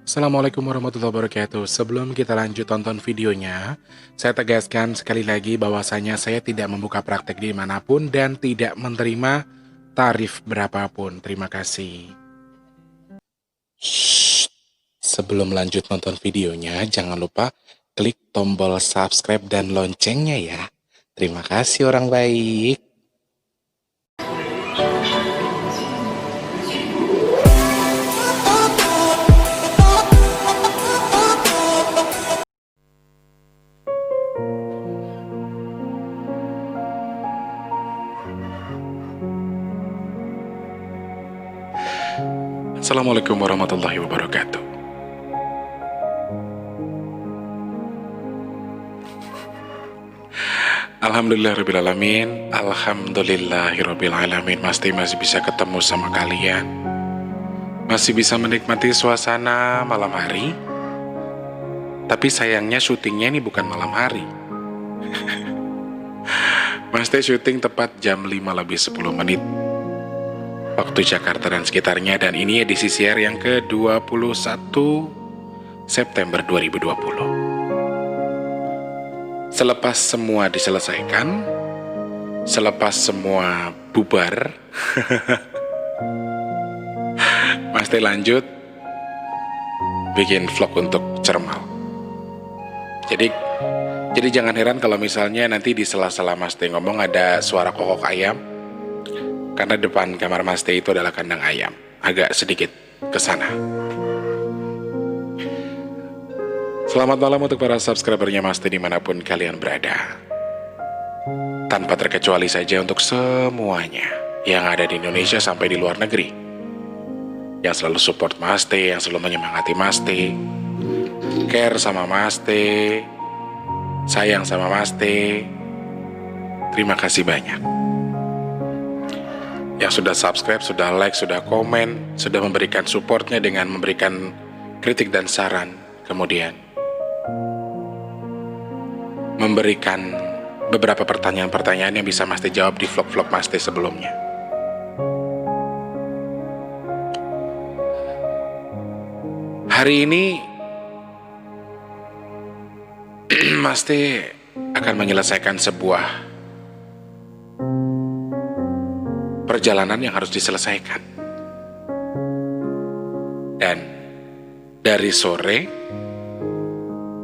Assalamualaikum warahmatullahi wabarakatuh. Sebelum kita lanjut tonton videonya, saya tegaskan sekali lagi bahwasanya saya tidak membuka praktek dimanapun dan tidak menerima tarif berapapun. Terima kasih. Shh. Sebelum lanjut nonton videonya, jangan lupa klik tombol subscribe dan loncengnya ya. Terima kasih orang baik. Assalamualaikum warahmatullahi wabarakatuh. Alhamdulillahirrabbilalamin. Alhamdulillahirrabbilalamin. Masih bisa ketemu sama kalian. Masih bisa menikmati suasana malam hari. Tapi sayangnya syutingnya ini bukan malam hari. Mas Teh syuting tepat jam 5 lebih 10 menit waktu Jakarta dan sekitarnya, dan ini edisi siar yang ke-21 September 2020. Selepas semua diselesaikan, selepas semua bubar, Mas Teh lanjut bikin vlog untuk Cermal. Jadi jangan heran kalau misalnya nanti di sela-sela Mas Teh ngomong ada suara kokok ayam, karena depan kamar Mas Teh itu adalah kandang ayam, agak sedikit ke sana. Selamat malam untuk para subscribernya Mas Teh dimanapun kalian berada. Tanpa terkecuali saja untuk semuanya yang ada di Indonesia sampai di luar negeri, yang selalu support Mas Teh, yang selalu menyemangati Mas Teh, care sama Mas Teh, sayang sama Mas Teh. Terima kasih banyak. Yang sudah subscribe, sudah like, sudah komen, sudah memberikan supportnya dengan memberikan kritik dan saran, kemudian memberikan beberapa pertanyaan-pertanyaan yang bisa Mas Teh jawab di vlog-vlog Mas Teh sebelumnya. Hari ini Mas Teh akan menyelesaikan sebuah perjalanan yang harus diselesaikan. Dan dari sore,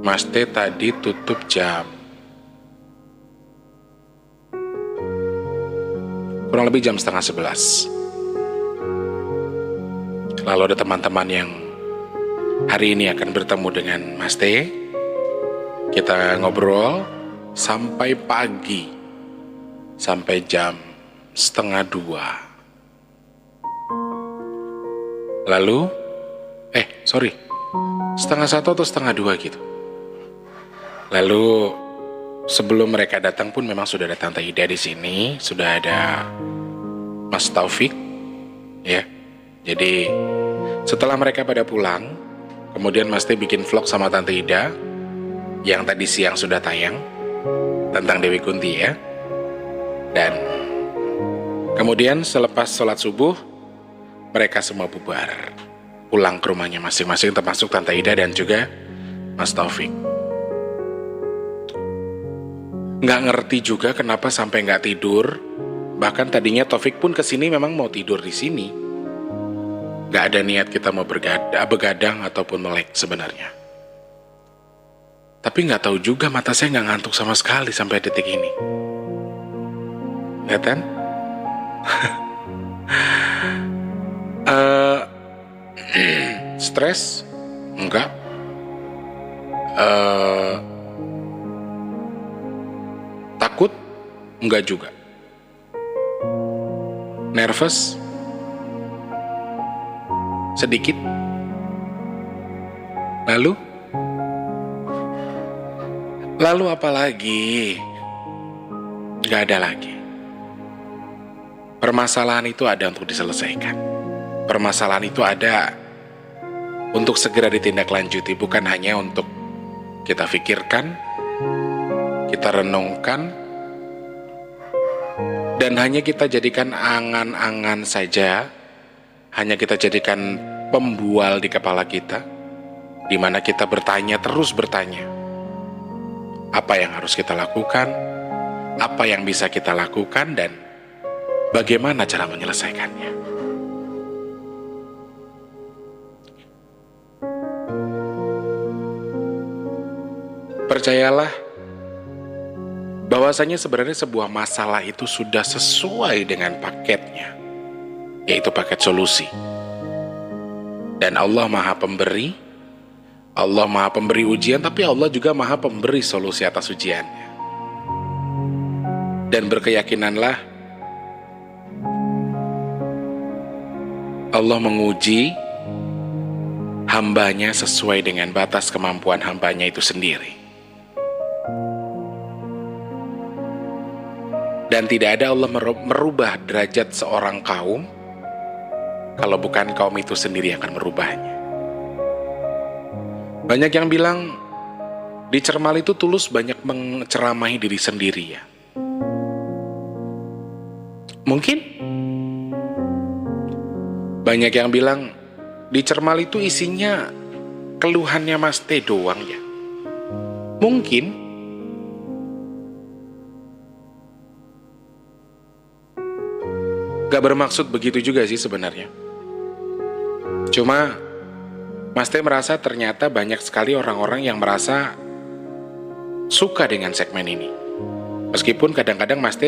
Mas Teh tadi tutup jam kurang lebih jam 10:30. Lalu ada teman-teman yang hari ini akan bertemu dengan Mas Teh. Kita ngobrol sampai pagi, sampai jam 1:30. Lalu, 1:30 atau 1:30 gitu. Lalu sebelum mereka datang pun memang sudah ada Tante Ida di sini, sudah ada Mas Taufik, ya. Jadi setelah mereka pada pulang, kemudian Mas Teh bikin vlog sama Tante Ida yang tadi siang sudah tayang tentang Dewi Kunti ya. Dan kemudian selepas sholat subuh, mereka semua bubar, pulang ke rumahnya masing-masing, termasuk Tante Ida dan juga Mas Taufik. Nggak ngerti juga kenapa sampai nggak tidur. Bahkan tadinya Taufik pun kesini memang mau tidur di sini. Nggak ada niat kita mau begadang ataupun melek sebenarnya. Tapi nggak tahu juga, mata saya nggak ngantuk sama sekali sampai detik ini. Lihat kan? Stres? Enggak. Takut? Enggak juga. Nervous? Sedikit. Lalu apa lagi? Enggak ada lagi. Permasalahan itu ada untuk diselesaikan. Permasalahan itu ada untuk segera ditindaklanjuti, bukan hanya untuk kita pikirkan, kita renungkan, dan hanya kita jadikan angan-angan saja, hanya kita jadikan pembual di kepala kita, di mana kita bertanya, terus bertanya, apa yang harus kita lakukan, apa yang bisa kita lakukan, dan bagaimana cara menyelesaikannya. Percayalah, bahwasanya sebenarnya sebuah masalah itu sudah sesuai dengan paketnya, yaitu paket solusi. Dan Allah Maha Pemberi, Allah Maha Pemberi ujian, tapi Allah juga Maha Pemberi solusi atas ujiannya. Dan berkeyakinanlah, Allah menguji hambanya sesuai dengan batas kemampuan hambanya itu sendiri. Dan tidak ada Allah merubah derajat seorang kaum kalau bukan kaum itu sendiri yang akan merubahnya. Banyak yang bilang di Cermal itu Tulus banyak menceramahi diri sendiri ya. Mungkin banyak yang bilang di Cermal itu isinya keluhannya Mas T doang ya. Mungkin. Gak bermaksud begitu juga sih sebenarnya. Cuma Mas T merasa ternyata banyak sekali orang-orang yang merasa suka dengan segmen ini. Meskipun kadang-kadang Mas T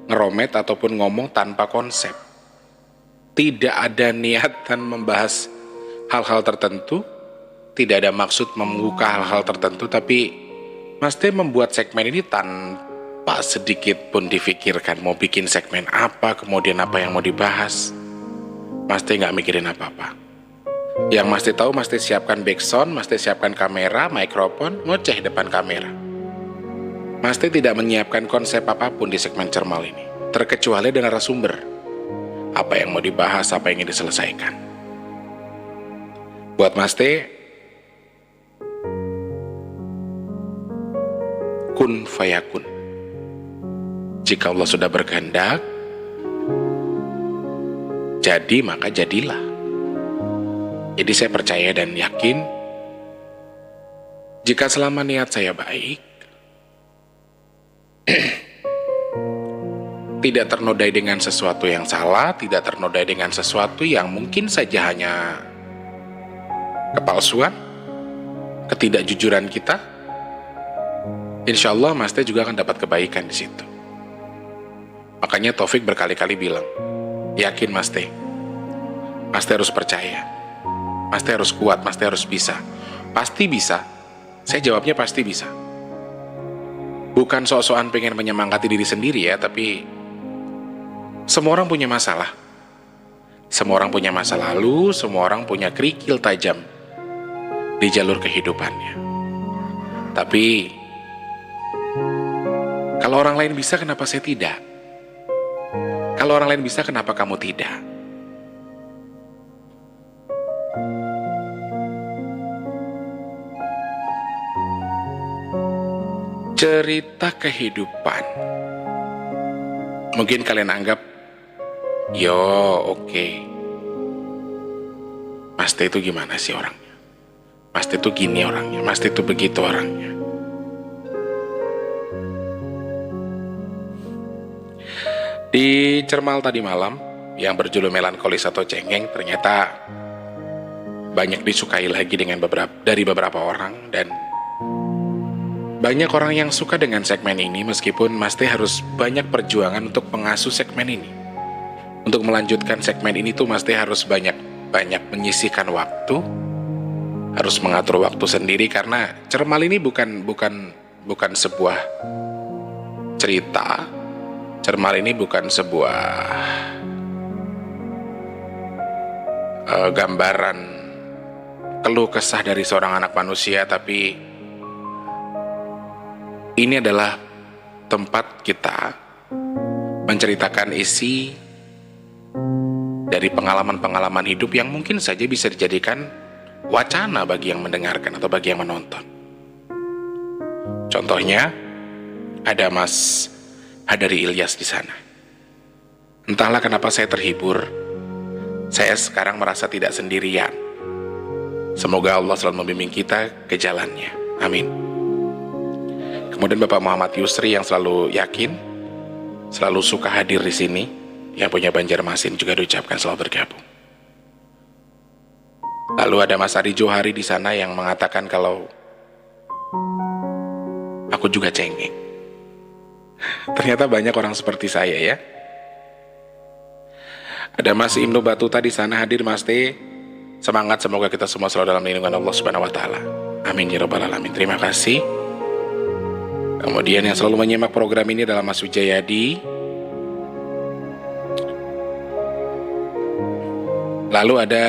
ngeromet ataupun ngomong tanpa konsep. Tidak ada niatan membahas hal-hal tertentu, tidak ada maksud membuka hal-hal tertentu, tapi Mas T membuat segmen ini tanpa sedikit pun difikirkan mau bikin segmen apa, kemudian apa yang mau dibahas. Mas T gak mikirin apa-apa. Yang Mas T tahu, Mas T siapkan backsound, Mas T siapkan kamera, mikrofon, ngoceh depan kamera. Mas T tidak menyiapkan konsep apapun di segmen Cermal ini, terkecuali ada narasumber. Apa yang mau dibahas, apa yang ingin diselesaikan. Buat Mas T, kun fayakun. Jika Allah sudah berkehendak, jadi maka jadilah. Jadi saya percaya dan yakin, jika selama niat saya baik, tidak ternodai dengan sesuatu yang salah, tidak ternodai dengan sesuatu yang mungkin saja hanya kepalsuan, ketidakjujuran kita, insya Allah Mas T juga akan dapat kebaikan di situ. Makanya Taufik berkali-kali bilang, yakin Mas T. Mas T harus percaya. Mas T harus kuat, Mas T harus bisa. Pasti bisa. Saya jawabnya pasti bisa. Bukan sok-sokan pengen menyemangati diri sendiri ya, tapi semua orang punya masalah. Semua orang punya masa lalu, semua orang punya kerikil tajam di jalur kehidupannya. Tapi kalau orang lain bisa, kenapa saya tidak? Kalau orang lain bisa, kenapa kamu tidak? Cerita kehidupan. Mungkin kalian anggap, yo oke. Mas T itu gimana sih orangnya? Mas T itu gini orangnya, Mas T itu begitu orangnya. Di Cermal tadi malam, yang berjudul Melankolis atau Cengeng, ternyata banyak disukai lagi dari beberapa orang, dan banyak orang yang suka dengan segmen ini, meskipun Mas T harus banyak perjuangan untuk mengasuh segmen ini. Untuk melanjutkan segmen ini tuh Mas T harus banyak menyisihkan waktu, harus mengatur waktu sendiri, karena Cermal ini bukan sebuah cerita. Cermal ini bukan sebuah gambaran keluh kesah dari seorang anak manusia, tapi ini adalah tempat kita menceritakan isi dari pengalaman-pengalaman hidup yang mungkin saja bisa dijadikan wacana bagi yang mendengarkan atau bagi yang menonton. Contohnya, ada Mas Hadari Ilyas di sana. Entahlah kenapa saya terhibur. Saya sekarang merasa tidak sendirian. Semoga Allah selalu membimbing kita ke jalannya. Amin. Kemudian Bapak Muhammad Yusri yang selalu yakin, selalu suka hadir di sini, yang punya Banjarmasin juga diucapkan selalu bergabung. Lalu ada Mas Ari Johari di sana yang mengatakan kalau aku juga cengeng. Ternyata banyak orang seperti saya ya. Ada Mas Ibnu Batuta di sana hadir, Mas T. Semangat, semoga kita semua selalu dalam lindungan Allah Subhanahu wa taala. Amin ya rabbal alamin. Terima kasih. Kemudian yang selalu menyimak program ini adalah Mas Wijayadi. Lalu ada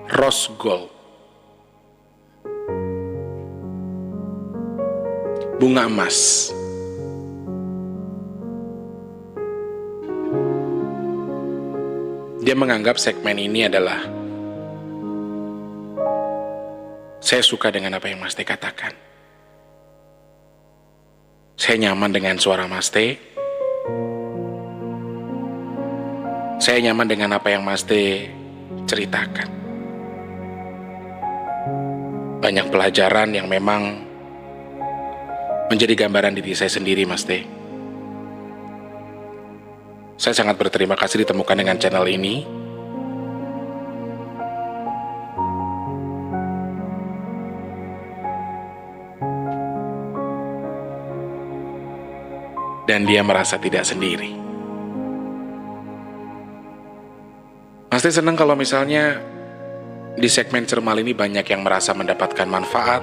Rose Gold, bunga emas. Dia menganggap segmen ini adalah, saya suka dengan apa yang Mas T katakan. Saya nyaman dengan suara Mas T. Saya nyaman dengan apa yang Mas T ceritakan. Banyak pelajaran yang memang menjadi gambaran diri saya sendiri, Mas T. Saya sangat berterima kasih ditemukan dengan channel ini. Dan dia merasa tidak sendiri. Mas T senang kalau misalnya di segmen Cermal ini banyak yang merasa mendapatkan manfaat,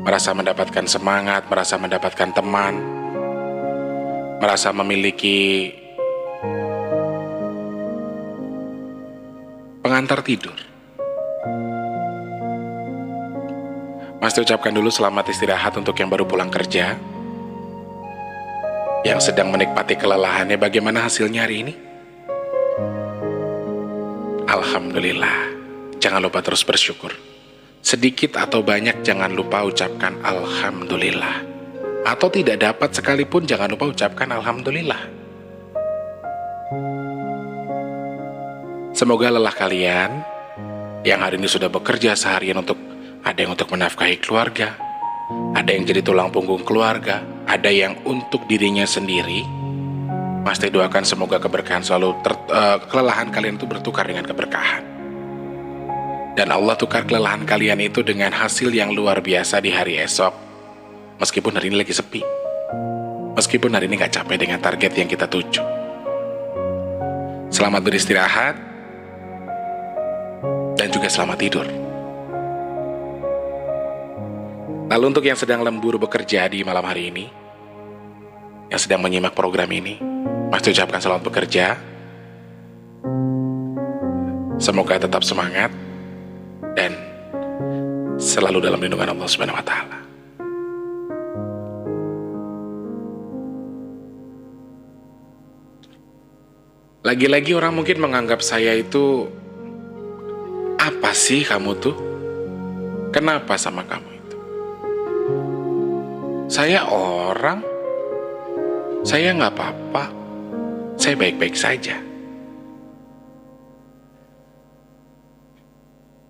merasa mendapatkan semangat, merasa mendapatkan teman, merasa memiliki pengantar tidur. Mas T ucapkan dulu selamat istirahat untuk yang baru pulang kerja, yang sedang menikmati kelelahannya. Bagaimana hasilnya hari ini? Alhamdulillah. Jangan lupa terus bersyukur. Sedikit atau banyak jangan lupa ucapkan Alhamdulillah. Atau tidak dapat sekalipun jangan lupa ucapkan Alhamdulillah. Semoga lelah kalian yang hari ini sudah bekerja seharian, untuk ada yang untuk menafkahi keluarga, ada yang jadi tulang punggung keluarga, ada yang untuk dirinya sendiri. Mas T doakan semoga keberkahan selalu kelelahan kalian itu bertukar dengan keberkahan. Dan Allah tukar kelelahan kalian itu dengan hasil yang luar biasa di hari esok. Meskipun hari ini lagi sepi, meskipun hari ini gak capek dengan target yang kita tuju. Selamat beristirahat, dan juga selamat tidur. Lalu untuk yang sedang lembur bekerja di malam hari ini, yang sedang menyimak program ini, Mas ucapkan selamat bekerja. Semoga tetap semangat dan selalu dalam lindungan Allah Subhanahu wa taala. Lagi-lagi orang mungkin menganggap saya itu, apa sih kamu tuh? Kenapa sama kamu itu? Saya orang, saya nggak apa-apa, saya baik-baik saja.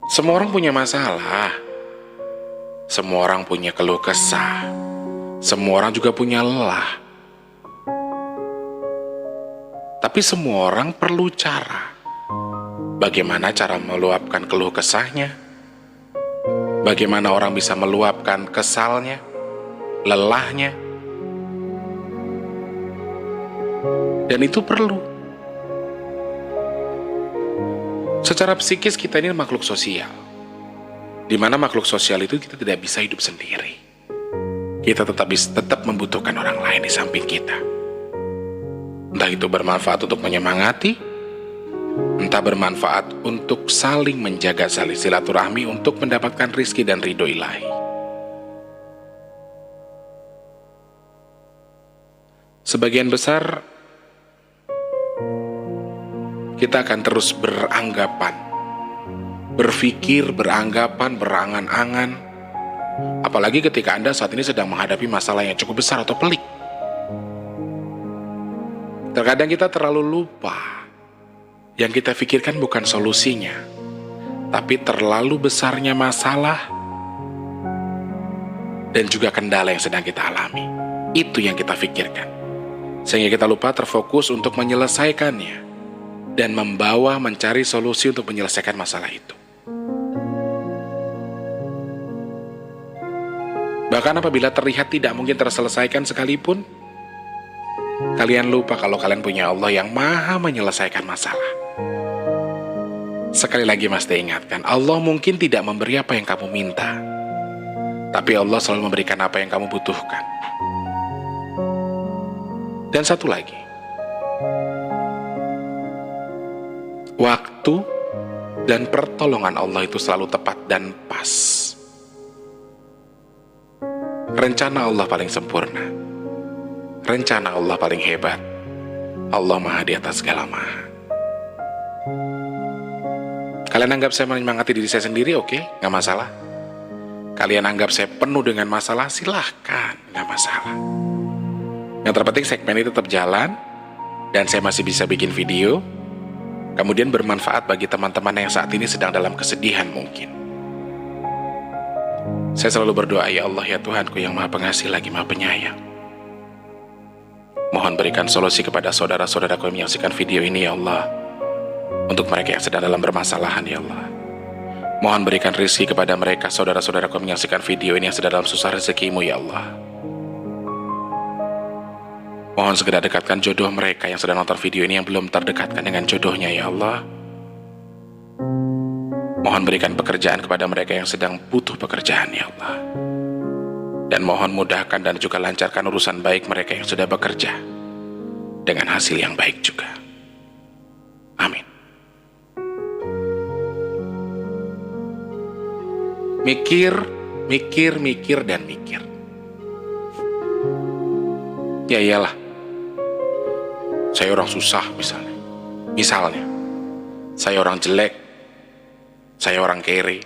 Semua orang punya masalah, semua orang punya keluh kesah, semua orang juga punya lelah. Tapi semua orang perlu cara. Bagaimana cara meluapkan keluh kesahnya? Bagaimana orang bisa meluapkan kesalnya, lelahnya? Dan itu perlu. Secara psikis kita ini makhluk sosial, di mana makhluk sosial itu kita tidak bisa hidup sendiri. Kita tetap membutuhkan orang lain di samping kita. Entah itu bermanfaat untuk menyemangati, entah bermanfaat untuk saling menjaga silaturahmi untuk mendapatkan rizki dan ridho ilahi. Sebagian besar kita akan terus beranggapan, berpikir, beranggapan, berangan-angan, apalagi ketika Anda saat ini sedang menghadapi masalah yang cukup besar atau pelik. Terkadang kita terlalu lupa, yang kita pikirkan bukan solusinya, tapi terlalu besarnya masalah dan juga kendala yang sedang kita alami. Itu yang kita pikirkan, sehingga kita lupa terfokus untuk menyelesaikannya dan mencari solusi untuk menyelesaikan masalah itu. Bahkan apabila terlihat tidak mungkin terselesaikan sekalipun, kalian lupa kalau kalian punya Allah yang maha menyelesaikan masalah. Sekali lagi Mas Teh ingatkan, Allah mungkin tidak memberi apa yang kamu minta, tapi Allah selalu memberikan apa yang kamu butuhkan. Dan satu lagi, waktu dan pertolongan Allah itu selalu tepat dan pas. Rencana Allah paling sempurna. Rencana Allah paling hebat. Allah maha di atas segala maha. Kalian anggap saya menyemangati diri saya sendiri, oke? Nggak masalah. Kalian anggap saya penuh dengan masalah, silahkan. Nggak masalah. Yang terpenting segmen ini tetap jalan, dan saya masih bisa bikin video, kemudian bermanfaat bagi teman-teman yang saat ini sedang dalam kesedihan mungkin. Saya selalu berdoa, ya Allah, ya Tuhanku yang maha pengasih lagi maha penyayang. Mohon berikan solusi kepada saudara-saudaraku yang menyaksikan video ini, ya Allah. Untuk mereka yang sedang dalam bermasalahan, ya Allah. Mohon berikan rezeki kepada mereka, saudara-saudaraku yang menyaksikan video ini yang sedang dalam susah rezekimu, ya Allah. Mohon segera dekatkan jodoh mereka yang sedang nonton video ini yang belum terdekatkan dengan jodohnya, ya Allah. Mohon berikan pekerjaan kepada mereka yang sedang butuh pekerjaan, ya Allah. Dan mohon mudahkan dan juga lancarkan urusan baik mereka yang sudah bekerja dengan hasil yang baik juga. Amin. Mikir, dan mikir. Ya iyalah, saya orang susah misalnya. Saya orang jelek, saya orang kere,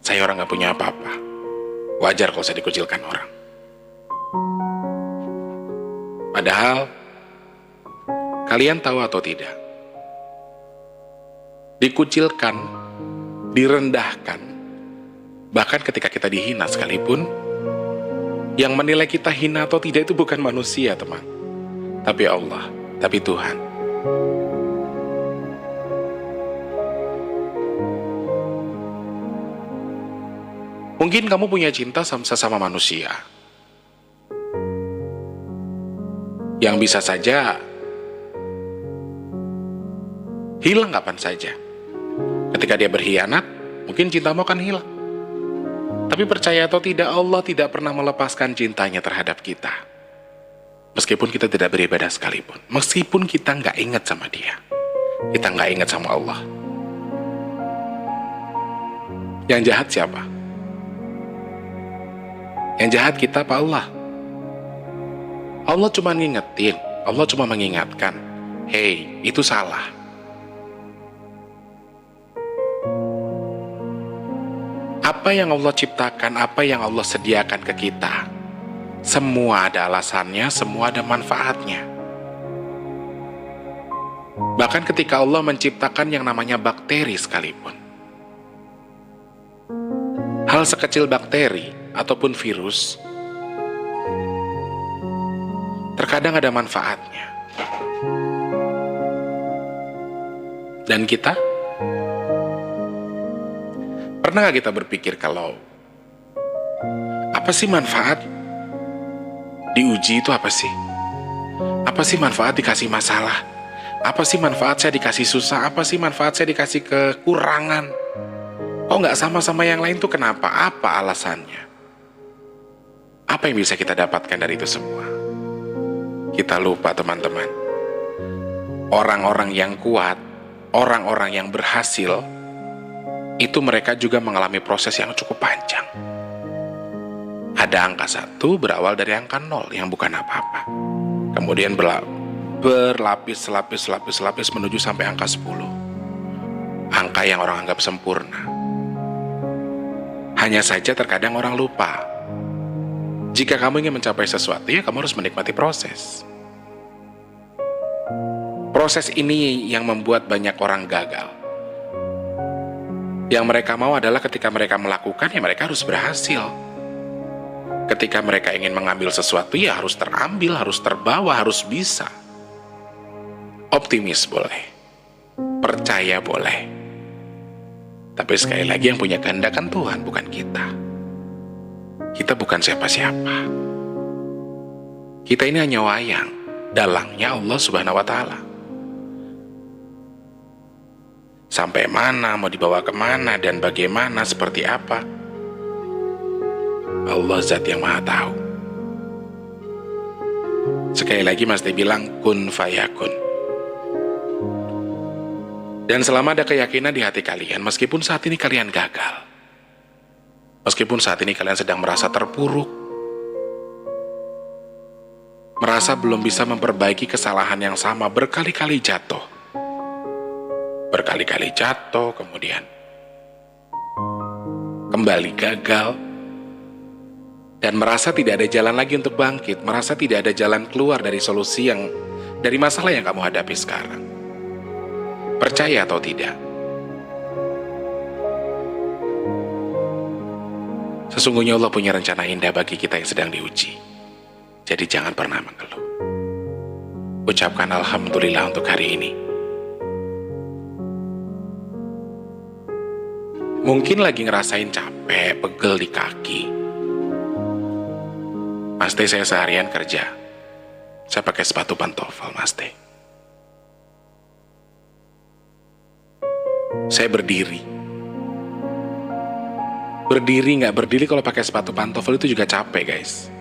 saya orang gak punya apa-apa. Wajar kalau saya dikucilkan orang. Padahal, kalian tahu atau tidak, dikucilkan, direndahkan, bahkan ketika kita dihina sekalipun, yang menilai kita hina atau tidak itu bukan manusia, teman, tapi Allah, tapi Tuhan. Mungkin kamu punya cinta sama sesama manusia yang bisa saja hilang kapan saja. Ketika dia berkhianat, mungkin cintamu akan hilang. Tapi percaya atau tidak, Allah tidak pernah melepaskan cintanya terhadap kita. Meskipun kita tidak beribadah sekalipun, meskipun kita nggak ingat sama dia, kita nggak ingat sama Allah. Yang jahat siapa? Yang jahat kita apa Allah? Allah cuma ngingetin, Allah cuma mengingatkan, hey, itu salah. Apa yang Allah ciptakan, apa yang Allah sediakan ke kita, semua ada alasannya, semua ada manfaatnya. Bahkan ketika Allah menciptakan yang namanya bakteri sekalipun, hal sekecil bakteri ataupun virus, terkadang ada manfaatnya. Dan kita, pernah gak kita berpikir kalau, apa sih manfaat diuji itu apa sih? Apa sih manfaat dikasih masalah? Apa sih manfaat saya dikasih susah? Apa sih manfaat saya dikasih kekurangan? Oh gak sama-sama yang lain tuh kenapa? Apa alasannya? Apa yang bisa kita dapatkan dari itu semua? Kita lupa, teman-teman. Orang-orang yang kuat, orang-orang yang berhasil, itu mereka juga mengalami proses yang cukup panjang. Ada angka 1 berawal dari angka 0 yang bukan apa-apa. Kemudian berlapis menuju sampai angka 10. Angka yang orang anggap sempurna. Hanya saja terkadang orang lupa. Jika kamu ingin mencapai sesuatu, ya kamu harus menikmati proses. Proses ini yang membuat banyak orang gagal. Yang mereka mau adalah ketika mereka melakukan, ya mereka harus berhasil. Ketika mereka ingin mengambil sesuatu, ya harus terambil, harus terbawa, harus bisa. Optimis boleh, percaya boleh. Tapi sekali lagi yang punya kehendak kan Tuhan, bukan kita. Kita bukan siapa-siapa. Kita ini hanya wayang, dalangnya Allah Subhanahu wa Ta'ala. Sampai mana, mau dibawa kemana, dan bagaimana, seperti apa, Allah zat yang maha tahu. Sekali lagi Mas Teh bilang kun fayakun. Dan selama ada keyakinan di hati kalian, meskipun saat ini kalian gagal, meskipun saat ini kalian sedang merasa terpuruk, merasa belum bisa memperbaiki kesalahan yang sama, berkali-kali jatuh, kemudian kembali gagal, dan merasa tidak ada jalan lagi untuk bangkit, merasa tidak ada jalan keluar dari solusi dari masalah yang kamu hadapi sekarang. Percaya atau tidak, sesungguhnya Allah punya rencana indah bagi kita yang sedang diuji. Jadi jangan pernah mengeluh. Ucapkan Alhamdulillah untuk hari ini. Mungkin lagi ngerasain capek, pegel di kaki. Mas Teh, saya seharian kerja, saya pakai sepatu pantofel, Mas Teh. Saya berdiri nggak berdiri kalau pakai sepatu pantofel itu juga capek, guys.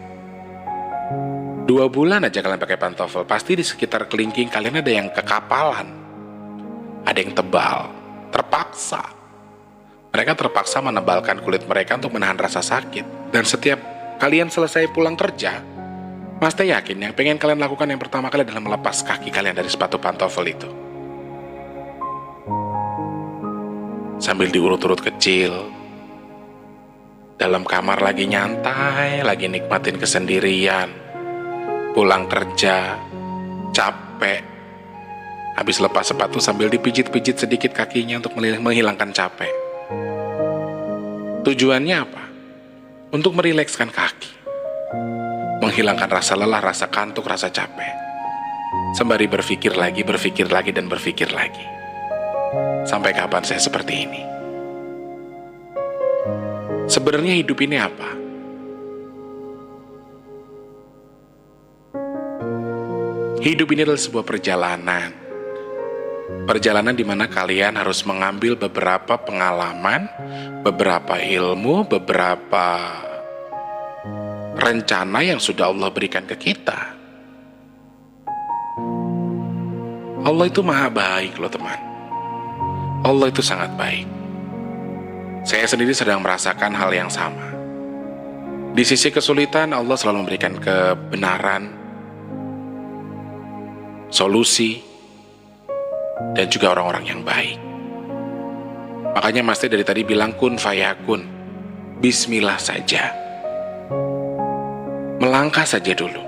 2 bulan aja kalian pakai pantofel, pasti di sekitar kelingking kalian ada yang kekapalan, ada yang tebal, terpaksa. Mereka terpaksa menebalkan kulit mereka untuk menahan rasa sakit. Dan setiap kalian selesai pulang kerja, Mas Teh yakin yang pengen kalian lakukan yang pertama kali adalah melepas kaki kalian dari sepatu pantofel itu. Sambil diurut-urut kecil, dalam kamar lagi nyantai, lagi nikmatin kesendirian, pulang kerja, capek, habis lepas sepatu sambil dipijit-pijit sedikit kakinya untuk menghilangkan capek. Tujuannya apa? Untuk merilekskan kaki, menghilangkan rasa lelah, rasa kantuk, rasa capek, sembari berpikir lagi, dan berpikir lagi. Sampai kapan saya seperti ini? Sebenarnya hidup ini apa? Hidup ini adalah sebuah perjalanan. Perjalanan di mana kalian harus mengambil beberapa pengalaman, beberapa ilmu, beberapa rencana yang sudah Allah berikan ke kita. Allah itu maha baik loh teman. Allah itu sangat baik. Saya sendiri sedang merasakan hal yang sama. Di sisi kesulitan, Allah selalu memberikan kebenaran, solusi, dan juga orang-orang yang baik. Makanya Mas Teh dari tadi bilang kun fayakun, bismillah saja. Melangkah saja dulu.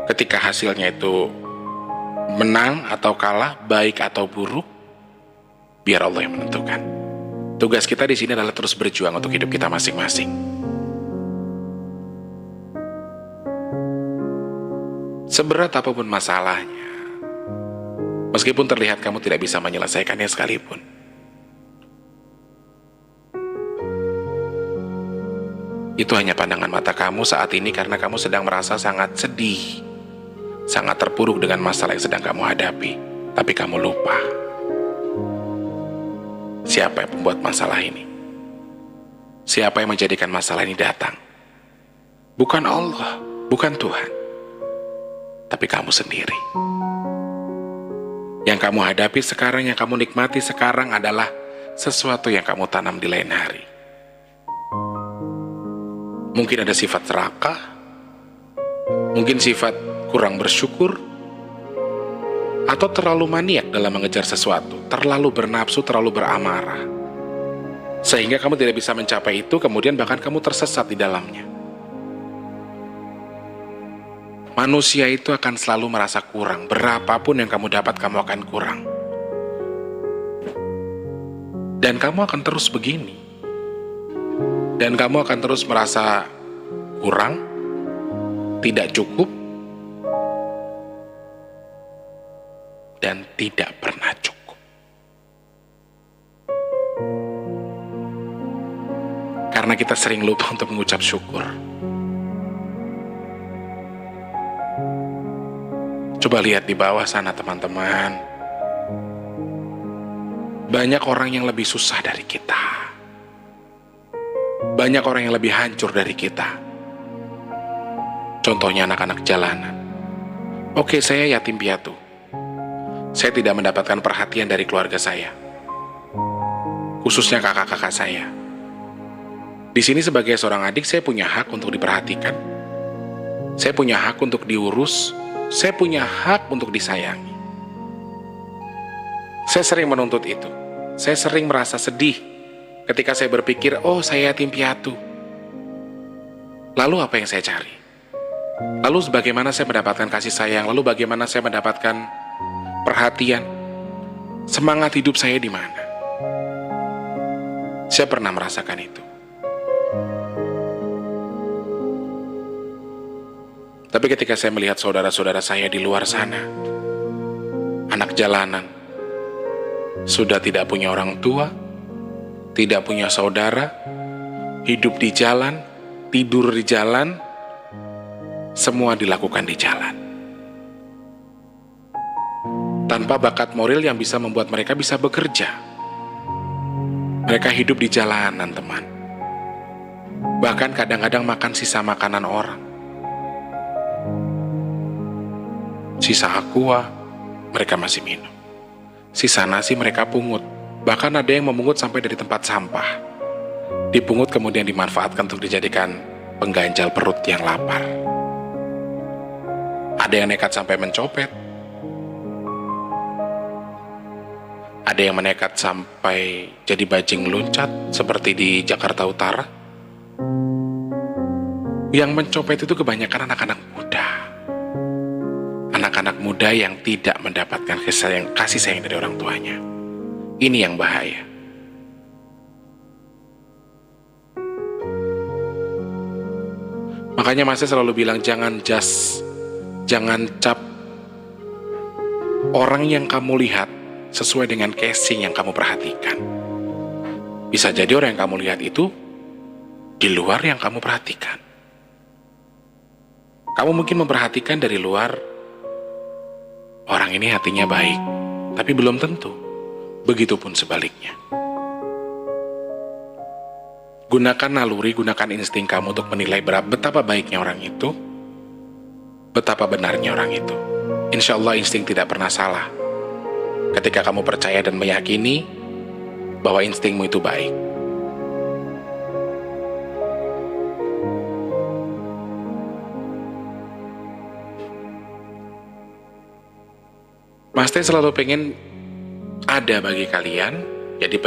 Ketika hasilnya itu menang atau kalah, baik atau buruk, biar Allah yang menentukan. Tugas kita di sini adalah terus berjuang untuk hidup kita masing-masing. Seberat apapun masalahnya, meskipun terlihat kamu tidak bisa menyelesaikannya sekalipun, itu hanya pandangan mata kamu saat ini karena kamu sedang merasa sangat sedih, sangat terpuruk dengan masalah yang sedang kamu hadapi. Tapi kamu lupa siapa yang membuat masalah ini, siapa yang menjadikan masalah ini datang. Bukan Allah, bukan Tuhan, tapi kamu sendiri. Yang kamu hadapi sekarang, yang kamu nikmati sekarang adalah sesuatu yang kamu tanam di lain hari. Mungkin ada sifat serakah, mungkin sifat kurang bersyukur, atau terlalu maniak dalam mengejar sesuatu, terlalu bernafsu, terlalu beramarah, sehingga kamu tidak bisa mencapai itu, kemudian bahkan kamu tersesat di dalamnya. Manusia itu akan selalu merasa kurang. Berapapun yang kamu dapat, kamu akan kurang. Dan kamu akan terus begini. Dan kamu akan terus merasa kurang, tidak cukup, dan tidak pernah cukup. Karena kita sering lupa untuk mengucap syukur. Coba lihat di bawah sana teman-teman. Banyak orang yang lebih susah dari kita. Banyak orang yang lebih hancur dari kita. Contohnya anak-anak jalanan. Oke, saya yatim piatu. Saya tidak mendapatkan perhatian dari keluarga saya. Khususnya kakak-kakak saya. Di sini sebagai seorang adik, saya punya hak untuk diperhatikan. Saya punya hak untuk diurus. Saya punya hak untuk disayangi. Saya sering menuntut itu. Saya sering merasa sedih ketika saya berpikir, oh saya yatim piatu. Lalu apa yang saya cari? Lalu bagaimana saya mendapatkan kasih sayang? Lalu bagaimana saya mendapatkan perhatian? Semangat hidup saya di mana? Saya pernah merasakan itu. Tapi ketika saya melihat saudara-saudara saya di luar sana, anak jalanan, sudah tidak punya orang tua, tidak punya saudara, hidup di jalan, tidur di jalan, semua dilakukan di jalan. Tanpa bakat moral yang bisa membuat mereka bisa bekerja. Mereka hidup di jalanan, teman. Bahkan kadang-kadang makan sisa makanan orang. Sisa aqua, mereka masih minum. Sisa nasi mereka pungut. Bahkan ada yang memungut sampai dari tempat sampah. Dipungut kemudian dimanfaatkan untuk dijadikan pengganjal perut yang lapar. Ada yang nekat sampai mencopet. Ada yang menekat sampai jadi bajing loncat seperti di Jakarta Utara. Yang mencopet itu kebanyakan anak-anak muda. Anak-anak muda yang tidak mendapatkan kasih sayang dari orang tuanya. Ini yang bahaya. Makanya Mas selalu bilang jangan cap orang yang kamu lihat sesuai dengan casing yang kamu perhatikan. Bisa jadi orang yang kamu lihat itu di luar yang kamu perhatikan. Kamu mungkin memperhatikan dari luar, orang ini hatinya baik, tapi belum tentu. Begitupun sebaliknya. Gunakan naluri, gunakan insting kamu untuk menilai betapa baiknya orang itu, betapa benarnya orang itu. Insya Allah insting tidak pernah salah. Ketika kamu percaya dan meyakini bahwa instingmu itu baik. Mas Teh selalu pengen ada bagi kalian, jadi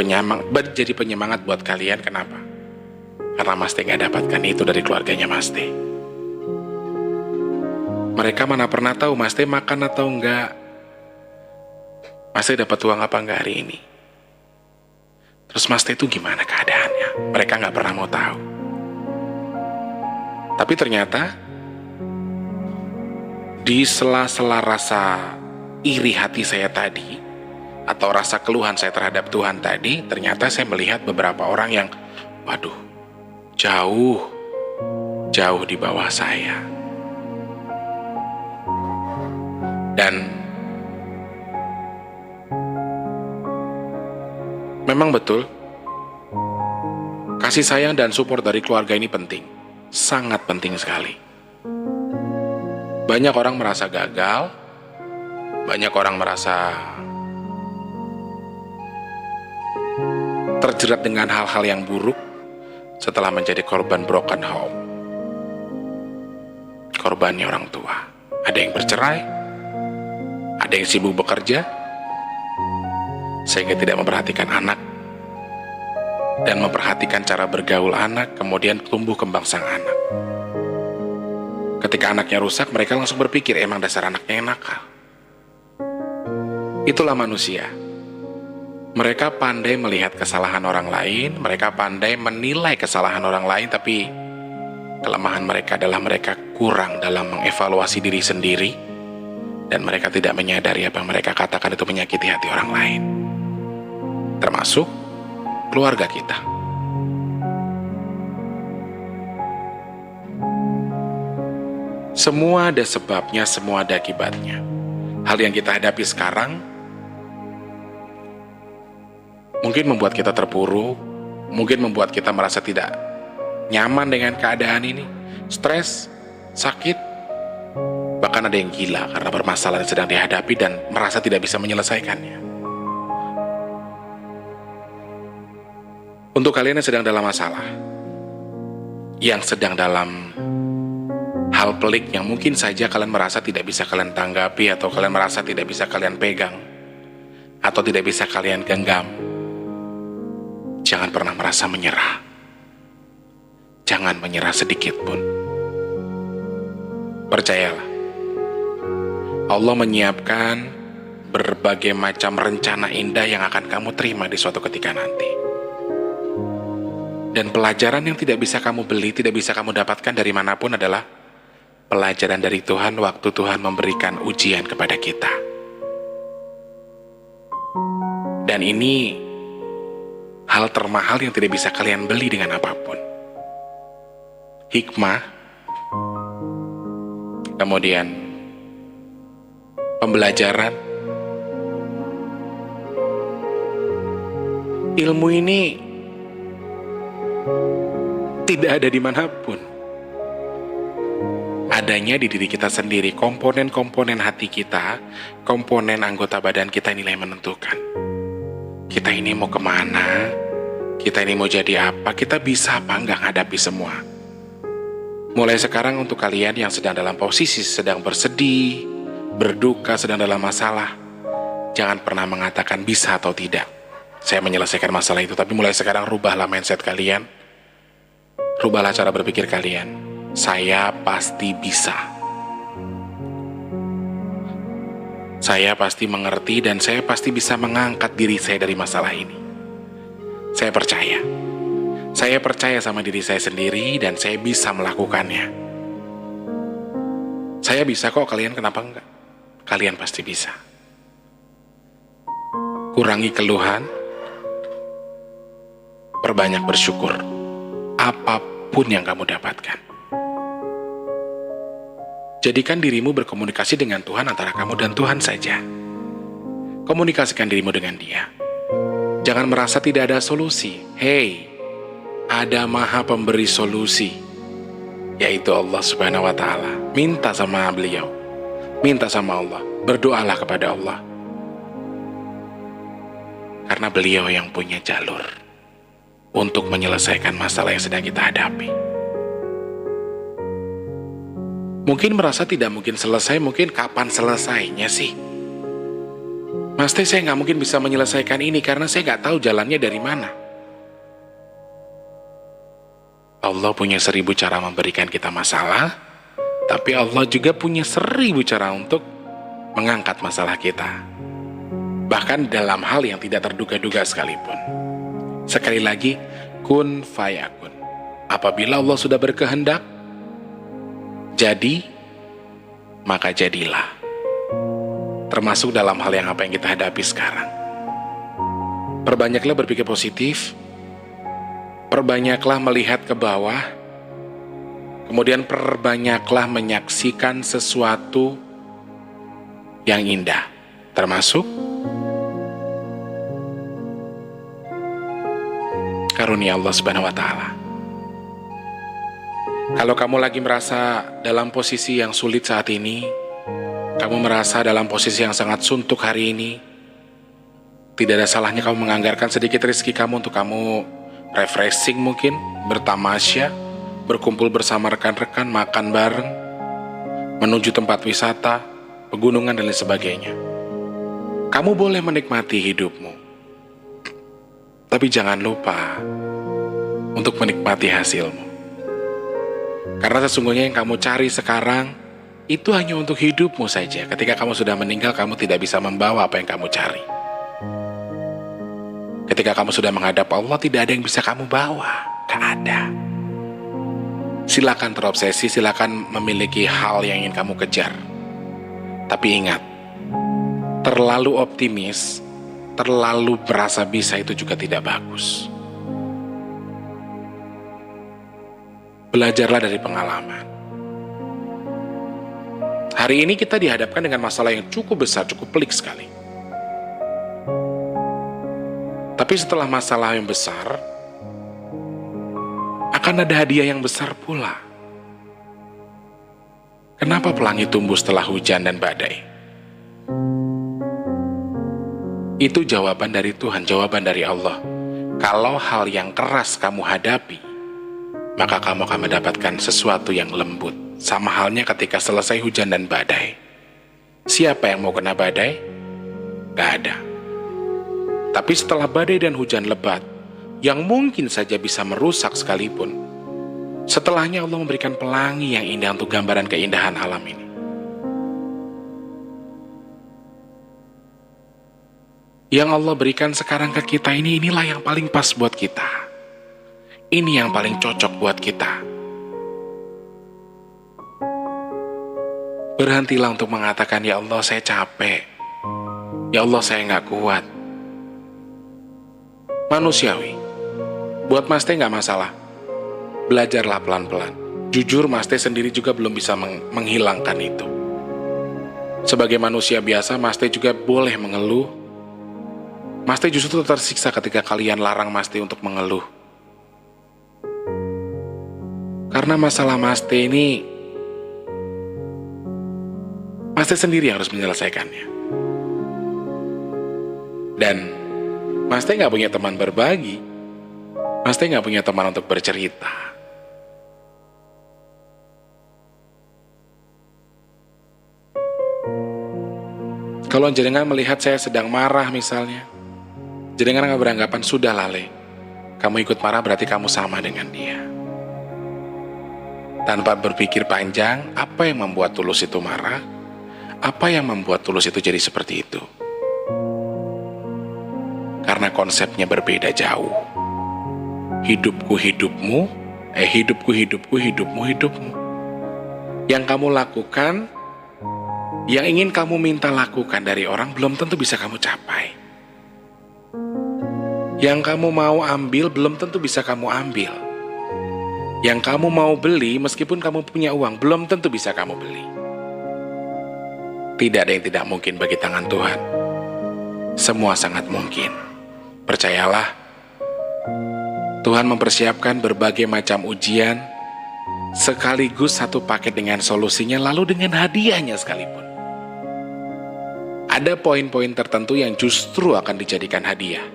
penyemangat buat kalian. Kenapa? Karena Mas Teh gak dapatkan itu dari keluarganya Mas Teh. Mereka mana pernah tahu Mas Teh makan atau enggak, Mas Teh dapat uang apa enggak hari ini. Terus Mas Teh itu gimana keadaannya? Mereka gak pernah mau tahu. Tapi ternyata di sela-sela rasa iri hati saya tadi, atau rasa keluhan saya terhadap Tuhan tadi, ternyata saya melihat beberapa orang yang, waduh, jauh di bawah saya. Dan memang betul, kasih sayang dan support dari keluarga ini penting, sangat penting sekali. Banyak orang merasa gagal, banyak orang merasa terjerat dengan hal-hal yang buruk setelah menjadi korban broken home. Korbannya orang tua. Ada yang bercerai, ada yang sibuk bekerja, sehingga tidak memperhatikan anak, dan memperhatikan cara bergaul anak, kemudian tumbuh kembang sang anak. Ketika anaknya rusak, mereka langsung berpikir, emang dasar anaknya yang nakal. Itulah manusia. Mereka pandai melihat kesalahan orang lain, mereka pandai menilai kesalahan orang lain, tapi kelemahan mereka adalah mereka kurang dalam mengevaluasi diri sendiri, dan mereka tidak menyadari apa yang mereka katakan itu menyakiti hati orang lain, termasuk keluarga kita. Semua ada sebabnya, semua ada akibatnya. Hal yang kita hadapi sekarang mungkin membuat kita terpuruk, mungkin membuat kita merasa tidak nyaman dengan keadaan ini, stres, sakit, bahkan ada yang gila karena permasalahan yang sedang dihadapi dan merasa tidak bisa menyelesaikannya. Untuk kalian yang sedang dalam masalah, yang sedang dalam hal pelik yang mungkin saja kalian merasa tidak bisa kalian tanggapi, atau kalian merasa tidak bisa kalian pegang, atau tidak bisa kalian genggam, jangan pernah merasa menyerah. Jangan menyerah sedikit pun. Percayalah, Allah menyiapkan berbagai macam rencana indah yang akan kamu terima di suatu ketika nanti. Dan pelajaran yang tidak bisa kamu beli, tidak bisa kamu dapatkan dari manapun adalah pelajaran dari Tuhan waktu Tuhan memberikan ujian kepada kita. Dan ini hal termahal yang tidak bisa kalian beli dengan apapun. Hikmah, kemudian pembelajaran. Ilmu ini tidak ada dimanapun. Adanya di diri kita sendiri, komponen-komponen hati kita, komponen anggota badan kita inilah yang menentukan. Kita ini mau kemana, kita ini mau jadi apa, kita bisa apa enggak hadapi semua. Mulai sekarang untuk kalian yang sedang dalam posisi, sedang bersedih, berduka, sedang dalam masalah, jangan pernah mengatakan bisa atau tidak saya menyelesaikan masalah itu, tapi mulai sekarang rubahlah mindset kalian, rubahlah cara berpikir kalian. Saya pasti bisa. Saya pasti mengerti dan saya pasti bisa mengangkat diri saya dari masalah ini. Saya percaya. Saya percaya sama diri saya sendiri dan saya bisa melakukannya. Saya bisa kok, kalian kenapa enggak? Kalian pasti bisa. Kurangi keluhan, perbanyak bersyukur. Apapun yang kamu dapatkan. Jadikan dirimu berkomunikasi dengan Tuhan antara kamu dan Tuhan saja. Komunikasikan dirimu dengan Dia. Jangan merasa tidak ada solusi. Hei, ada Maha Pemberi solusi, yaitu Allah Subhanahu wa Ta'ala. Minta sama beliau, minta sama Allah, berdoalah kepada Allah, karena beliau yang punya jalur untuk menyelesaikan masalah yang sedang kita hadapi. Mungkin merasa tidak mungkin selesai, mungkin kapan selesainya sih? Mas Teh, saya nggak mungkin bisa menyelesaikan ini karena saya nggak tahu jalannya dari mana. Allah punya 1000 cara memberikan kita masalah, tapi Allah juga punya 1000 cara untuk mengangkat masalah kita. Bahkan dalam hal yang tidak terduga-duga sekalipun. Sekali lagi, kun fayakun. Apabila Allah sudah berkehendak, jadi, maka jadilah. Termasuk dalam hal yang apa yang kita hadapi sekarang. Perbanyaklah berpikir positif, perbanyaklah melihat ke bawah, kemudian perbanyaklah menyaksikan sesuatu yang indah, termasuk karunia Allah Subhanahu wa Ta'ala. Kalau kamu lagi merasa dalam posisi yang sulit saat ini, kamu merasa dalam posisi yang sangat suntuk hari ini, tidak ada salahnya kamu menganggarkan sedikit rezeki kamu untuk kamu refreshing, mungkin bertamasya, berkumpul bersama rekan-rekan, makan bareng, menuju tempat wisata, pegunungan dan lain sebagainya. Kamu boleh menikmati hidupmu, tapi jangan lupa untuk menikmati hasilmu. Karena sesungguhnya yang kamu cari sekarang itu hanya untuk hidupmu saja. Ketika kamu sudah meninggal, kamu tidak bisa membawa apa yang kamu cari. Ketika kamu sudah menghadap Allah, tidak ada yang bisa kamu bawa. Gak ada. Silakan terobsesi, silakan memiliki hal yang ingin kamu kejar. Tapi ingat, terlalu optimis, terlalu merasa bisa itu juga tidak bagus. Belajarlah dari pengalaman. Hari ini kita dihadapkan dengan masalah yang cukup besar, cukup pelik sekali. Tapi setelah masalah yang besar, akan ada hadiah yang besar pula. Kenapa pelangi tumbuh setelah hujan dan badai? Itu jawaban dari Tuhan, jawaban dari Allah. Kalau hal yang keras kamu hadapi, maka kamu akan mendapatkan sesuatu yang lembut. Sama halnya ketika selesai hujan dan badai. Siapa yang mau kena badai? Gak ada. Tapi setelah badai dan hujan lebat, yang mungkin saja bisa merusak sekalipun, setelahnya Allah memberikan pelangi yang indah untuk gambaran keindahan alam ini. Yang Allah berikan sekarang ke kita ini, inilah yang paling pas buat kita. Ini yang paling cocok buat kita. Berhentilah untuk mengatakan, ya Allah saya capek, ya Allah saya gak kuat. Manusiawi. Buat Mas Teh gak masalah. Belajarlah pelan-pelan. Jujur Mas Teh sendiri juga belum bisa menghilangkan itu. Sebagai manusia biasa, Mas Teh juga boleh mengeluh. Mas Teh justru tersiksa ketika kalian larang Mas Teh untuk mengeluh. Karena masalah Mas Teh ini, Mas Teh sendiri yang harus menyelesaikannya. Dan Mas Teh gak punya teman berbagi. Mas Teh gak punya teman untuk bercerita. Kalau jenengan melihat saya sedang marah misalnya, jenengan gak beranggapan, sudah Lale, kamu ikut marah berarti kamu sama dengan dia. Tanpa berpikir panjang, apa yang membuat Tulus itu marah? Apa yang membuat Tulus itu jadi seperti itu? Karena konsepnya berbeda jauh. Hidupku hidupmu, hidupku hidupku, hidupmu hidupmu. Yang kamu lakukan, yang ingin kamu minta lakukan dari orang, belum tentu bisa kamu capai. Yang kamu mau ambil, belum tentu bisa kamu ambil. Yang kamu mau beli, meskipun kamu punya uang, belum tentu bisa kamu beli. Tidak ada yang tidak mungkin bagi tangan Tuhan. Semua sangat mungkin. Percayalah, Tuhan mempersiapkan berbagai macam ujian, sekaligus satu paket dengan solusinya, lalu dengan hadiahnya sekalipun. Ada poin-poin tertentu yang justru akan dijadikan hadiah,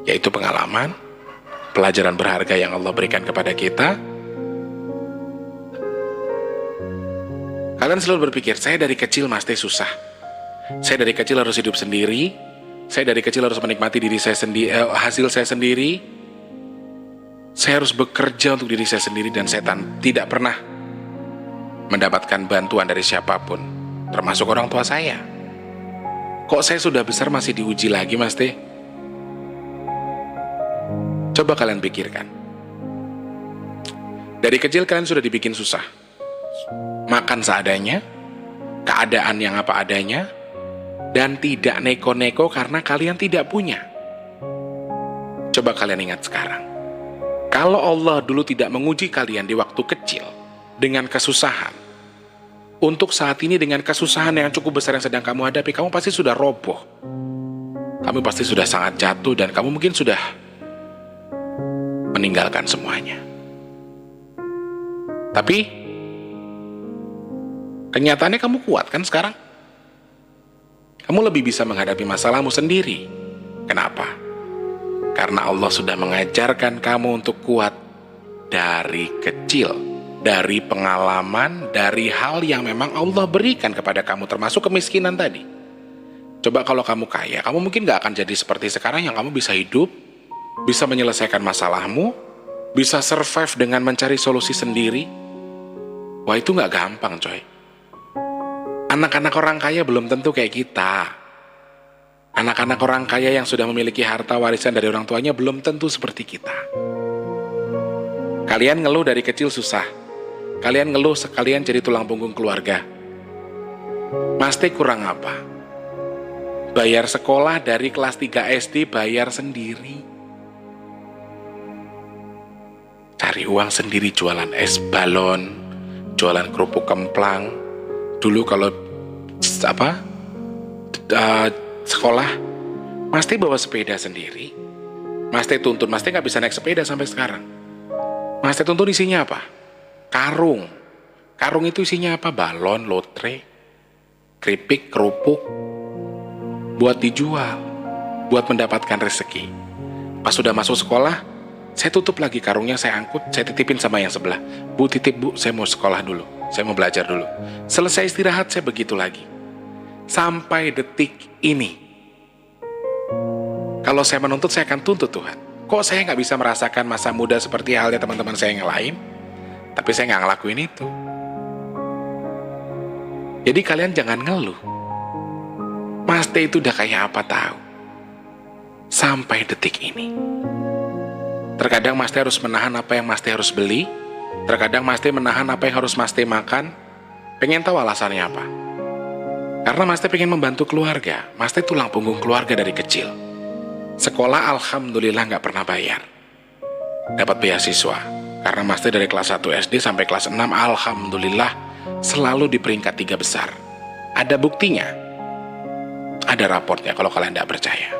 yaitu pengalaman, pelajaran berharga yang Allah berikan kepada kita. Kalian selalu berpikir, saya dari kecil Mas Teh susah. Saya dari kecil harus hidup sendiri. Saya dari kecil harus menikmati diri saya sendiri, hasil saya sendiri. Saya harus bekerja untuk diri saya sendiri dan saya tidak pernah mendapatkan bantuan dari siapapun, termasuk orang tua saya. Kok saya sudah besar masih diuji lagi, Mas Teh? Coba kalian pikirkan. Dari kecil kalian sudah dibikin susah. Makan seadanya, keadaan yang apa adanya, dan tidak neko-neko karena kalian tidak punya. Coba kalian ingat sekarang. Kalau Allah dulu tidak menguji kalian di waktu kecil dengan kesusahan, untuk saat ini dengan kesusahan yang cukup besar yang sedang kamu hadapi, kamu pasti sudah roboh. Kamu pasti sudah sangat jatuh dan kamu mungkin sudah meninggalkan semuanya. Tapi kenyataannya kamu kuat kan sekarang? Kamu lebih bisa menghadapi masalahmu sendiri. Kenapa? Karena Allah sudah mengajarkan kamu untuk kuat dari kecil, dari pengalaman, dari hal yang memang Allah berikan kepada kamu, termasuk kemiskinan tadi. Coba kalau kamu kaya, kamu mungkin gak akan jadi seperti sekarang yang kamu bisa hidup, bisa menyelesaikan masalahmu, bisa survive dengan mencari solusi sendiri. Wah, itu gak gampang, coy. Anak-anak orang kaya belum tentu kayak kita. Anak-anak orang kaya yang sudah memiliki harta warisan dari orang tuanya belum tentu seperti kita. Kalian ngeluh dari kecil susah. Kalian ngeluh sekalian jadi tulang punggung keluarga. Mas Teh kurang apa? Bayar sekolah dari kelas 3 SD bayar sendiri. Cari uang sendiri, jualan es balon, jualan kerupuk kemplang. Dulu kalau sekolah, Mas Teh bawa sepeda sendiri. Mas Teh tuntun, Mas Teh nggak bisa naik sepeda sampai sekarang. Mas Teh tuntun isinya apa? Karung. Karung itu isinya apa? Balon, lotre, keripik, kerupuk. Buat dijual, buat mendapatkan rezeki. Pas sudah masuk sekolah, saya tutup lagi karungnya, saya angkut, saya titipin sama yang sebelah. Bu, titip bu, saya mau sekolah dulu, saya mau belajar dulu. Selesai istirahat, saya begitu lagi. Sampai detik ini. Kalau saya menuntut, saya akan tuntut Tuhan. Kok saya nggak bisa merasakan masa muda seperti halnya teman-teman saya yang lain? Tapi saya nggak ngelakuin itu. Jadi kalian jangan ngeluh. Mas Teh itu udah kayak apa tahu. Sampai detik ini. Terkadang Mas Teh harus menahan apa yang Mas Teh harus beli. Terkadang Mas Teh menahan apa yang harus Mas Teh makan. Pengen tahu alasannya apa? Karena Mas Teh pengen membantu keluarga. Mas Teh tulang punggung keluarga dari kecil. Sekolah alhamdulillah nggak pernah bayar. Dapat beasiswa. Karena Mas Teh dari kelas 1 SD sampai kelas 6 alhamdulillah selalu di peringkat 3 besar. Ada buktinya. Ada raportnya kalau kalian tidak percaya.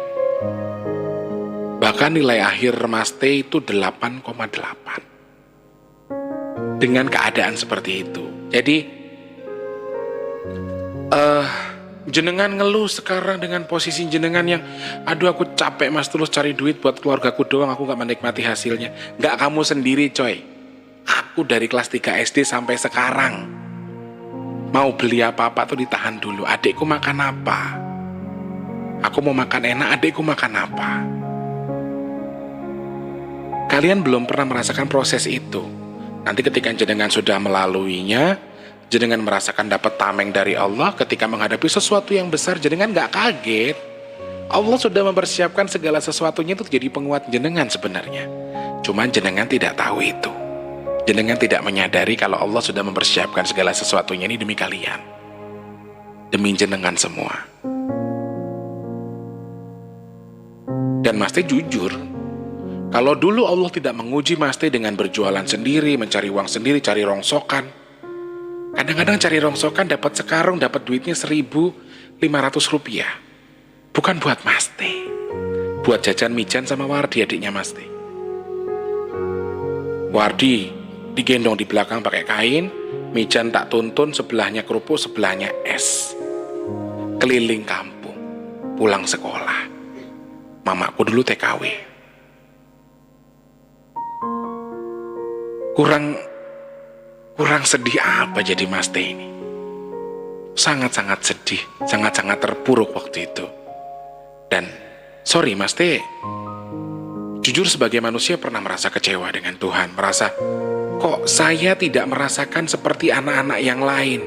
Bahkan nilai akhir Mas Teh itu 8,8. Dengan keadaan seperti itu. Jadi jenengan ngeluh sekarang dengan posisi jenengan yang aduh aku capek Mas terus cari duit buat keluargaku doang, aku gak menikmati hasilnya. Gak kamu sendiri coy. Aku dari kelas 3 SD sampai sekarang mau beli apa-apa tuh ditahan dulu. Adikku makan apa? Aku mau makan enak, adikku makan apa? Kalian belum pernah merasakan proses itu. Nanti ketika jenengan sudah melaluinya, jenengan merasakan dapat tameng dari Allah ketika menghadapi sesuatu yang besar, jenengan gak kaget. Allah sudah mempersiapkan segala sesuatunya itu jadi penguat jenengan sebenarnya. Cuman jenengan tidak tahu itu. Jenengan tidak menyadari kalau Allah sudah mempersiapkan segala sesuatunya ini demi kalian. Demi jenengan semua. Dan Mas Teh jujur, kalau dulu Allah tidak menguji Mas Teh dengan berjualan sendiri, mencari uang sendiri, cari rongsokan. Kadang-kadang cari rongsokan dapat sekarung, dapat duitnya 1.500 rupiah. Bukan buat Mas Teh. Buat jajan mijan sama Wardi, adiknya Mas Teh. Wardi digendong di belakang pakai kain, mijan tak tuntun, sebelahnya kerupuk, sebelahnya es. Keliling kampung, pulang sekolah. Mamaku dulu TKW. Kurang sedih apa jadi Mas Teh ini? Sangat-sangat sedih, sangat-sangat terpuruk waktu itu. Dan sorry Mas Teh, jujur sebagai manusia pernah merasa kecewa dengan Tuhan. Merasa, kok saya tidak merasakan seperti anak-anak yang lain.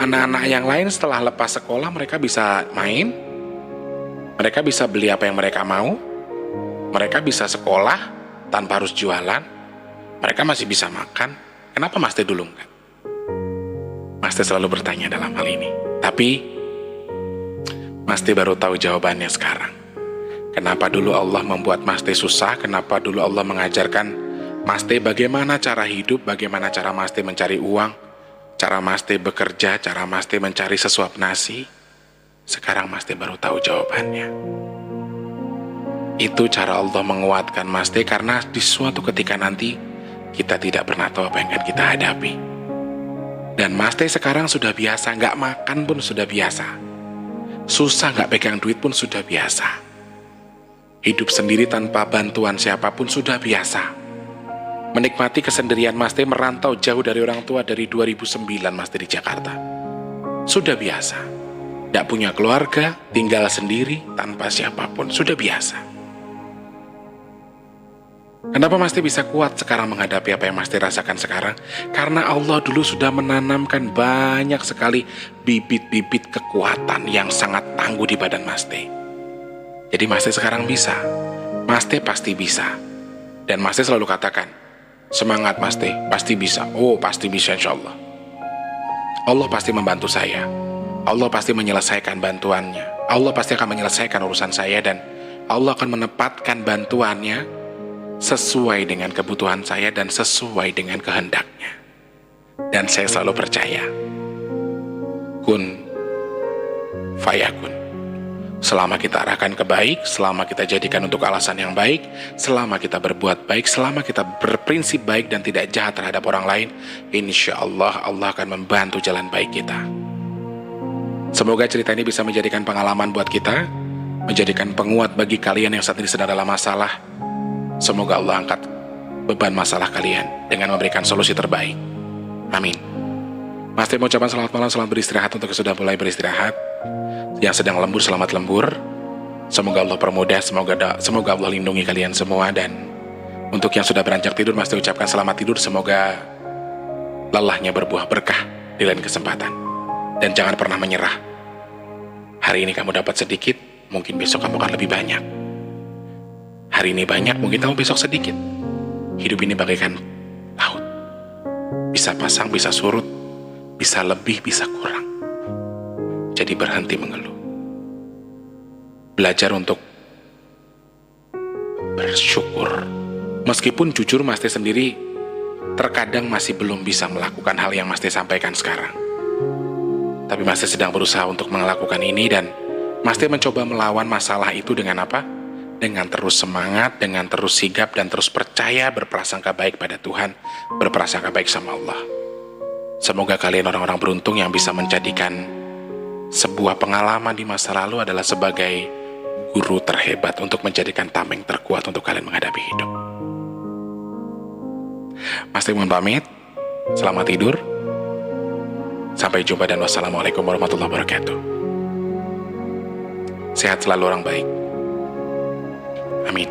Anak-anak yang lain setelah lepas sekolah mereka bisa main, mereka bisa beli apa yang mereka mau, mereka bisa sekolah tanpa harus jualan, mereka masih bisa makan. Kenapa Mas Teh dulu enggak? Mas Teh selalu bertanya dalam hal ini. Tapi Mas Teh baru tahu jawabannya sekarang. Kenapa dulu Allah membuat Mas Teh susah? Kenapa dulu Allah mengajarkan Mas Teh bagaimana cara hidup, bagaimana cara Mas Teh mencari uang, cara Mas Teh bekerja, cara Mas Teh mencari sesuap nasi? Sekarang Mas Teh baru tahu jawabannya. Itu cara Allah menguatkan Mas Teh karena di suatu ketika nanti kita tidak pernah tahu apa yang akan kita hadapi. Dan Mas Teh sekarang sudah biasa, nggak makan pun sudah biasa. Susah nggak pegang duit pun sudah biasa. Hidup sendiri tanpa bantuan siapapun sudah biasa. Menikmati kesendirian Mas Teh merantau jauh dari orang tua dari 2009 Mas Teh di Jakarta. Sudah biasa. Nggak punya keluarga, tinggal sendiri tanpa siapapun, sudah biasa. Kenapa Mas Teh bisa kuat sekarang menghadapi apa yang Mas Teh rasakan sekarang? Karena Allah dulu sudah menanamkan banyak sekali bibit-bibit kekuatan yang sangat tangguh di badan Mas Teh. Jadi Mas Teh sekarang bisa. Mas Teh pasti bisa. Dan Mas Teh selalu katakan, semangat Mas Teh, pasti bisa. Oh, pasti bisa insya Allah. Allah pasti membantu saya. Allah pasti menyelesaikan bantuannya. Allah pasti akan menyelesaikan urusan saya, dan Allah akan menempatkan bantuannya sesuai dengan kebutuhan saya dan sesuai dengan kehendaknya. Dan saya selalu percaya, kun fayakun. Selama kita arahkan ke baik, selama kita jadikan untuk alasan yang baik, selama kita berbuat baik, selama kita berprinsip baik dan tidak jahat terhadap orang lain, insya Allah, Allah akan membantu jalan baik kita. Semoga cerita ini bisa menjadikan pengalaman buat kita, menjadikan penguat bagi kalian yang saat ini sedang dalam masalah. Semoga Allah angkat beban masalah kalian dengan memberikan solusi terbaik. Amin. Mas Teh mau ucapan selamat malam, selamat beristirahat untuk yang sudah mulai beristirahat. Yang sedang lembur, selamat lembur. Semoga Allah permudah, semoga Allah lindungi kalian semua. Dan untuk yang sudah beranjak tidur, Mas Teh ucapkan selamat tidur. Semoga lelahnya berbuah berkah di lain kesempatan. Dan jangan pernah menyerah. Hari ini kamu dapat sedikit, mungkin besok kamu akan lebih banyak. Hari ini banyak, mungkin kamu besok sedikit. Hidup ini bagaikan laut. Bisa pasang, bisa surut, bisa lebih, bisa kurang. Jadi berhenti mengeluh. Belajar untuk bersyukur. Meskipun jujur Mas Teh sendiri terkadang masih belum bisa melakukan hal yang Mas Teh sampaikan sekarang. Tapi Mas Teh sedang berusaha untuk melakukan ini, dan Mas Teh mencoba melawan masalah itu dengan apa? Dengan terus semangat, dengan terus sigap dan terus percaya, berprasangka baik pada Tuhan, berprasangka baik sama Allah. Semoga kalian orang-orang beruntung yang bisa menjadikan sebuah pengalaman di masa lalu adalah sebagai guru terhebat untuk menjadikan tameng terkuat untuk kalian menghadapi hidup. Mas Teh mohon pamit. Selamat tidur. Sampai jumpa dan wassalamualaikum warahmatullahi wabarakatuh. Sehat selalu orang baik. Amin.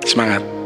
Semangat.